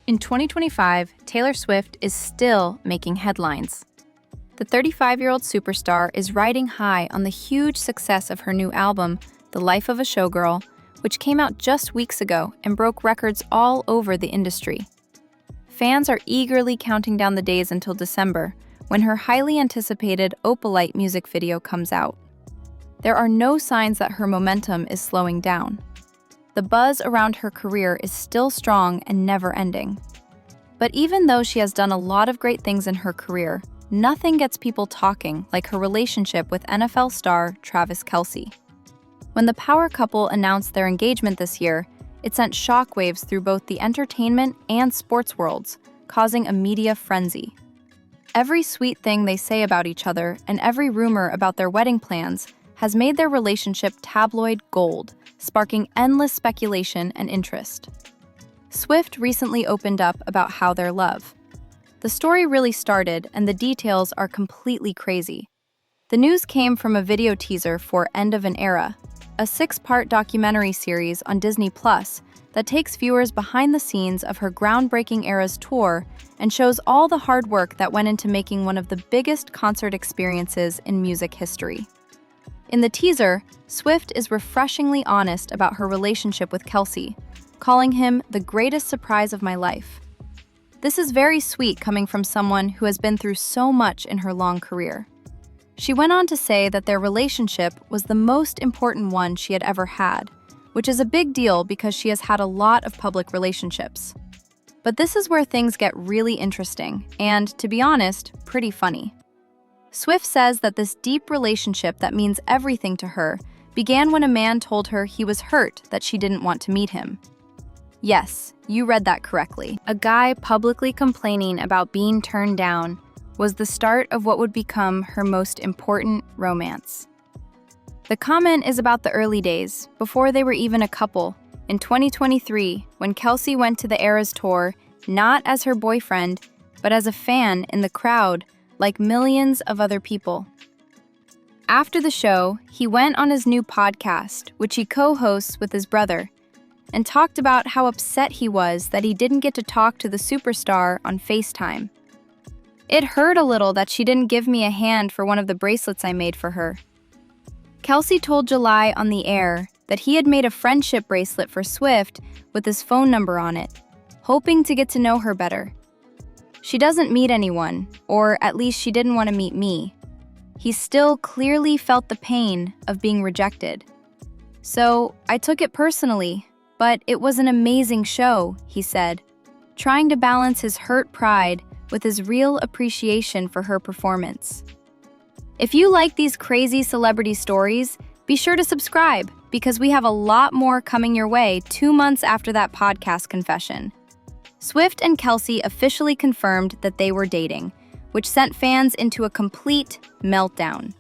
In 2025, Taylor Swift is still making headlines. The 35-year-old superstar is riding high on the huge success of her new album, The Life of a Showgirl, which came out just weeks ago and broke records all over the industry. Fans are eagerly counting down the days until December, when her highly anticipated Opalite music video comes out. There are no signs that her momentum is slowing down. The buzz around her career is still strong and never-ending. But even though she has done a lot of great things in her career, nothing gets people talking like her relationship with NFL star Travis Kelce. When the power couple announced their engagement this year, it sent shockwaves through both the entertainment and sports worlds, causing a media frenzy. Every sweet thing they say about each other and every rumor about their wedding plans has made their relationship tabloid gold, sparking endless speculation and interest. Swift recently opened up about how their love. The story really started, and the details are completely crazy. The news came from a video teaser for End of an Era, a 6-part documentary series on Disney Plus that takes viewers behind the scenes of her groundbreaking Eras tour and shows all the hard work that went into making one of the biggest concert experiences in music history. In the teaser, Swift is refreshingly honest about her relationship with Kelce, calling him the greatest surprise of my life. This is very sweet coming from someone who has been through so much in her long career. She went on to say that their relationship was the most important one she had ever had, which is a big deal because she has had a lot of public relationships. But this is where things get really interesting and, to be honest, pretty funny. Swift says that this deep relationship that means everything to her began when a man told her he was hurt that she didn't want to meet him. Yes, you read that correctly. A guy publicly complaining about being turned down was the start of what would become her most important romance. The comment is about the early days, before they were even a couple, in 2023, when Kelce went to the Eras tour, not as her boyfriend, but as a fan in the crowd, like millions of other people. After the show, he went on his new podcast, which he co-hosts with his brother, and talked about how upset he was that he didn't get to talk to the superstar on FaceTime. It hurt a little that she didn't give me a hand for one of the bracelets I made for her. Kelce told July on the air that he had made a friendship bracelet for Swift with his phone number on it, hoping to get to know her better. She doesn't meet anyone, or at least she didn't want to meet me. He still clearly felt the pain of being rejected. So I took it personally, but it was an amazing show, he said, trying to balance his hurt pride with his real appreciation for her performance. If you like these crazy celebrity stories, be sure to subscribe because we have a lot more coming your way 2 months after that podcast confession. Swift and Kelce officially confirmed that they were dating, which sent fans into a complete meltdown.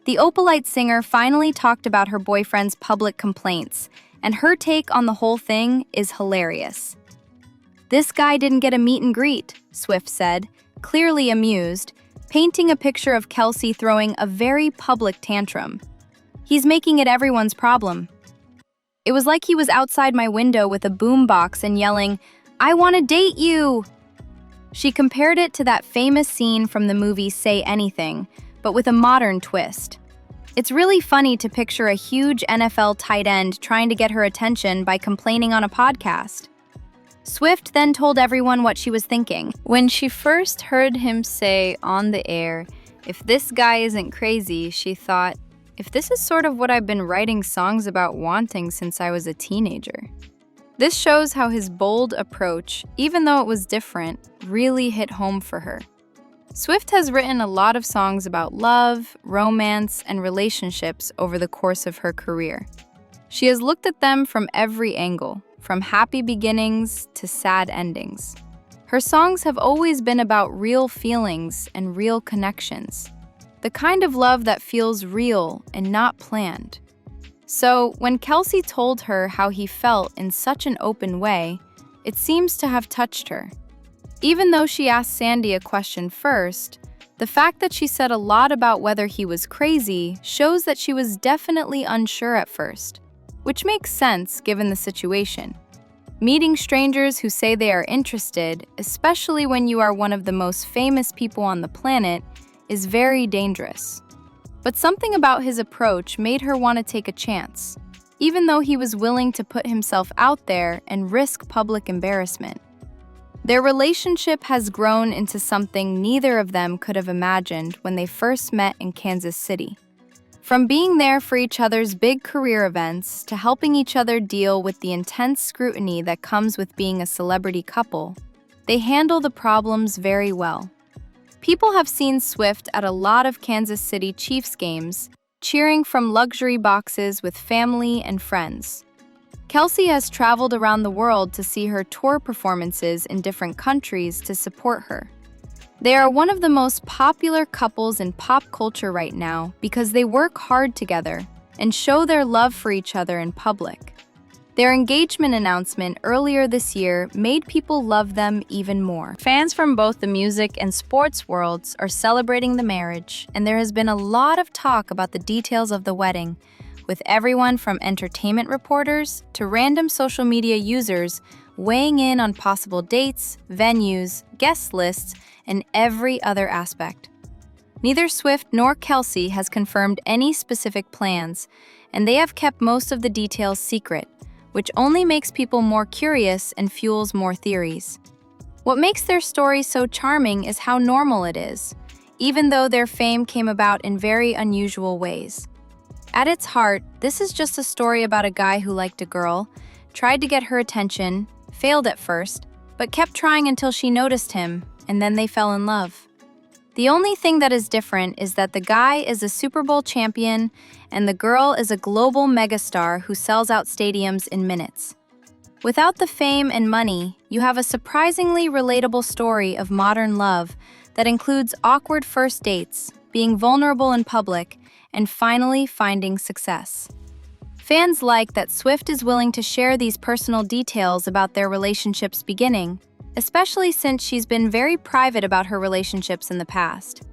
The Opalite singer finally talked about her boyfriend's public complaints, and her take on the whole thing is hilarious. "This guy didn't get a meet and greet," Swift said, clearly amused, painting a picture of Kelce throwing a very public tantrum. "He's making it everyone's problem. It was like he was outside my window with a boombox and yelling, 'I want to date you!'" She compared it to that famous scene from the movie Say Anything, but with a modern twist. It's really funny to picture a huge NFL tight end trying to get her attention by complaining on a podcast. Swift then told everyone what she was thinking. When she first heard him say on the air, "If this guy isn't crazy," she thought, "If this is sort of what I've been writing songs about wanting since I was a teenager." This shows how his bold approach, even though it was different, really hit home for her. Swift has written a lot of songs about love, romance, and relationships over the course of her career. She has looked at them from every angle, from happy beginnings to sad endings. Her songs have always been about real feelings and real connections, the kind of love that feels real and not planned. So, when Kelce told her how he felt in such an open way, it seems to have touched her. Even though she asked Sandy a question first, the fact that she said a lot about whether he was crazy shows that she was definitely unsure at first, which makes sense given the situation. Meeting strangers who say they are interested, especially when you are one of the most famous people on the planet, is very dangerous. But something about his approach made her want to take a chance, even though he was willing to put himself out there and risk public embarrassment. Their relationship has grown into something neither of them could have imagined when they first met in Kansas City. From being there for each other's big career events to helping each other deal with the intense scrutiny that comes with being a celebrity couple, they handle the problems very well. People have seen Swift at a lot of Kansas City Chiefs games, cheering from luxury boxes with family and friends. Kelce has traveled around the world to see her tour performances in different countries to support her. They are one of the most popular couples in pop culture right now because they work hard together and show their love for each other in public. Their engagement announcement earlier this year made people love them even more. Fans from both the music and sports worlds are celebrating the marriage, and there has been a lot of talk about the details of the wedding, with everyone from entertainment reporters to random social media users weighing in on possible dates, venues, guest lists, and every other aspect. Neither Swift nor Kelce has confirmed any specific plans, and they have kept most of the details secret, which only makes people more curious and fuels more theories. What makes their story so charming is how normal it is, even though their fame came about in very unusual ways. At its heart, this is just a story about a guy who liked a girl, tried to get her attention, failed at first, but kept trying until she noticed him, and then they fell in love. The only thing that is different is that the guy is a Super Bowl champion and the girl is a global megastar who sells out stadiums in minutes. Without the fame and money, you have a surprisingly relatable story of modern love that includes awkward first dates, being vulnerable in public, and finally finding success. Fans like that Swift is willing to share these personal details about their relationship's beginning, especially since she's been very private about her relationships in the past.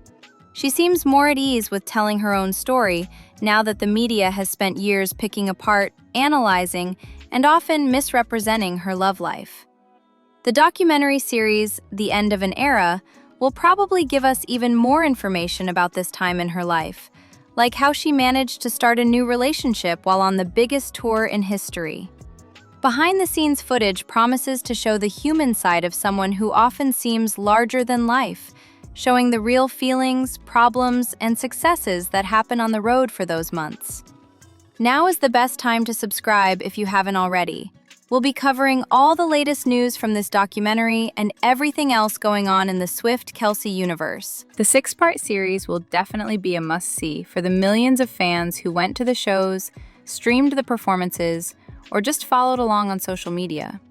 She seems more at ease with telling her own story now that the media has spent years picking apart, analyzing, and often misrepresenting her love life. The documentary series, The End of an Era, will probably give us even more information about this time in her life, like how she managed to start a new relationship while on the biggest tour in history. Behind-the-scenes footage promises to show the human side of someone who often seems larger than life, showing the real feelings, problems, and successes that happen on the road for those months. Now is the best time to subscribe if you haven't already. We'll be covering all the latest news from this documentary and everything else going on in the Swift-Kelce universe. The 6-part series will definitely be a must-see for the millions of fans who went to the shows, streamed the performances, or just followed along on social media.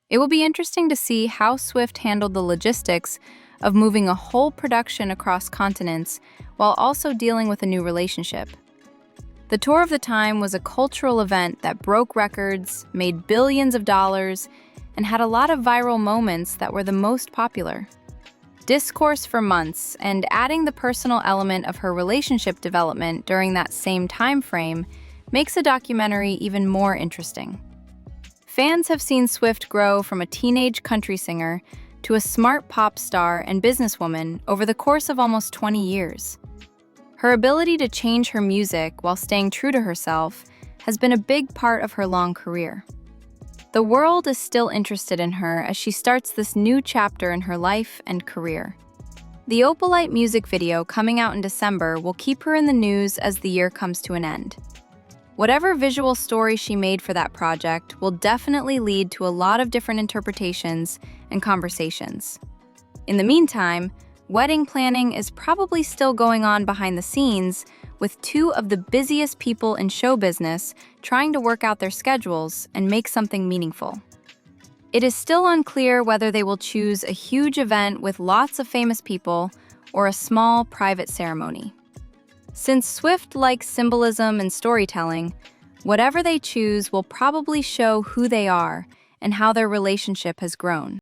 It will be interesting to see how Swift handled the logistics of moving a whole production across continents while also dealing with a new relationship. The Tour of the Time was a cultural event that broke records, made billions of dollars, and had a lot of viral moments that were the most popular. Discourse for months, and adding the personal element of her relationship development during that same time frame makes a documentary even more interesting. Fans have seen Swift grow from a teenage country singer to a smart pop star and businesswoman over the course of almost 20 years. Her ability to change her music while staying true to herself has been a big part of her long career. The world is still interested in her as she starts this new chapter in her life and career. The Opalite music video coming out in December will keep her in the news as the year comes to an end. Whatever visual story she made for that project will definitely lead to a lot of different interpretations and conversations. In the meantime, wedding planning is probably still going on behind the scenes, with two of the busiest people in show business trying to work out their schedules and make something meaningful. It is still unclear whether they will choose a huge event with lots of famous people or a small private ceremony. Since Swift likes symbolism and storytelling, whatever they choose will probably show who they are and how their relationship has grown.